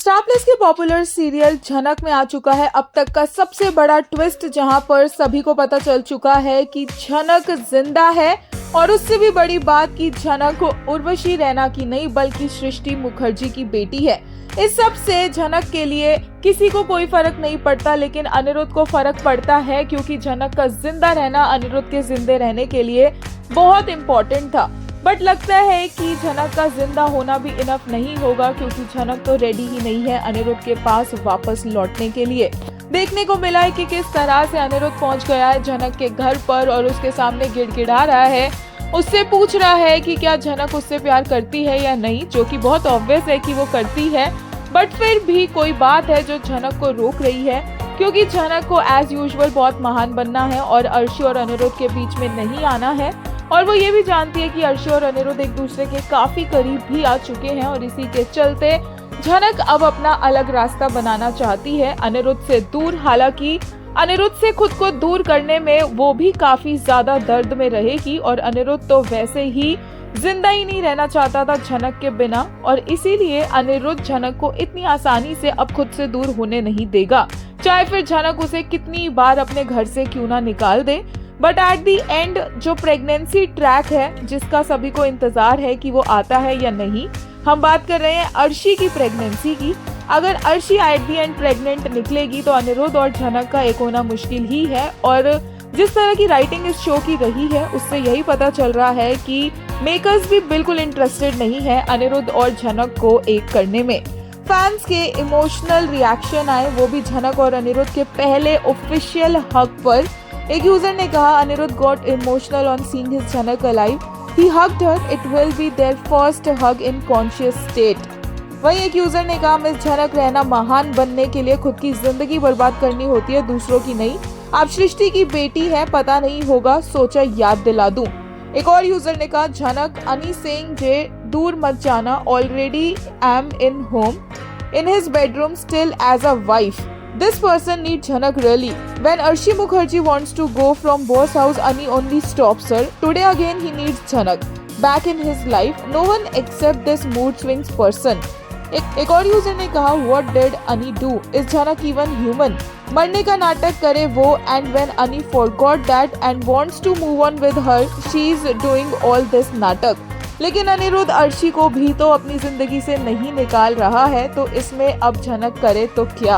Star plus के popular serial झनक में आ चुका है अब तक का सबसे बड़ा ट्विस्ट, जहां पर सभी को पता चल चुका है कि झनक जिंदा है। और उससे भी बड़ी बात कि झनक उर्वशी रैना की नहीं बल्कि सृष्टि मुखर्जी की बेटी है। इस सब से झनक के लिए किसी को कोई फर्क नहीं पड़ता, लेकिन अनिरुद्ध को फर्क पड़ता है क्योंकि झनक का जिंदा रहना अनिरुद्ध के जिंदे रहने के लिए बहुत इम्पोर्टेंट था। बट लगता है कि झनक का जिंदा होना भी इनफ नहीं होगा, क्योंकि झनक तो रेडी ही नहीं है अनिरुद्ध के पास वापस लौटने के लिए। देखने को मिला है कि किस तरह से अनिरुद्ध पहुंच गया है झनक के घर पर और उसके सामने गिड़गिड़ा रहा है, उससे पूछ रहा है कि क्या झनक उससे प्यार करती है या नहीं, जो कि बहुत ऑब्वियस है कि वो करती है। बट फिर भी कोई बात है जो झनक को रोक रही है, क्योंकि झनक को एज यूजुअल बहुत महान बनना है और अर्शी और अनिरुद्ध के बीच में नहीं आना है। और वो ये भी जानती है कि अर्शी और अनिरुद्ध एक दूसरे के काफी करीब भी आ चुके हैं और इसी के चलते झनक अब अपना अलग रास्ता बनाना चाहती है अनिरुद्ध से दूर। हालांकि अनिरुद्ध से खुद को दूर करने में वो भी काफी ज्यादा दर्द में रहेगी और अनिरुद्ध तो वैसे ही जिंदा ही नहीं रहना चाहता था झनक के बिना, और इसीलिए अनिरुद्ध झनक को इतनी आसानी से अब खुद से दूर होने नहीं देगा, चाहे फिर झनक उसे कितनी बार अपने घर से क्यों ना निकाल दे। बट एट दी एंड जो प्रेगनेंसी ट्रैक है जिसका सभी को इंतजार है कि वो आता है या नहीं, हम बात कर रहे हैं अर्शी की प्रेगनेंसी की। अगर Arshi at the and pregnant निकलेगी तो अनिरुद्ध और झनक का एक होना मुश्किल ही है। और जिस तरह की राइटिंग इस शो की रही है उससे यही पता चल रहा है कि मेकर्स भी बिल्कुल इंटरेस्टेड नहीं है अनिरुद्ध और झनक को एक करने में। फैंस के इमोशनल रिएक्शन आए, वो भी झनक और अनिरुद्ध के पहले ऑफिशियल हग पर। एक यूजर ने कहा, Anirudh got emotional on seeing his Jhanak alive, he hugged her, it will be their first hug in conscious state. वहीं एक यूजर ने कहा, मिस झनक रहना महान बनने के लिए खुद की जिंदगी बर्बाद करनी होती है, दूसरों की नहीं। आप सृष्टि की बेटी है, पता नहीं होगा, सोचा याद दिला दूं। एक और यूजर ने कहा, झनक अनी सेइंग जे दूर मत जाना, already am in home in his bedroom still as a wife. This person needs Jhanak really. When Arshi Mukherjee wants to go from boss house, Ani only stops her. Today again he needs Jhanak back in his life. No one except this mood swings person. एक और user ने कहा, What did Ani do? Is Jhanak even human? मरने का नाटक करे वो, and when Ani forgot that and wants to move on with her, she is doing all this नाटक. लेकिन अनिरुद्ध अर्शी को भी तो अपनी जिंदगी से नहीं निकाल रहा है, तो इसमें अब झनक करे तो क्या।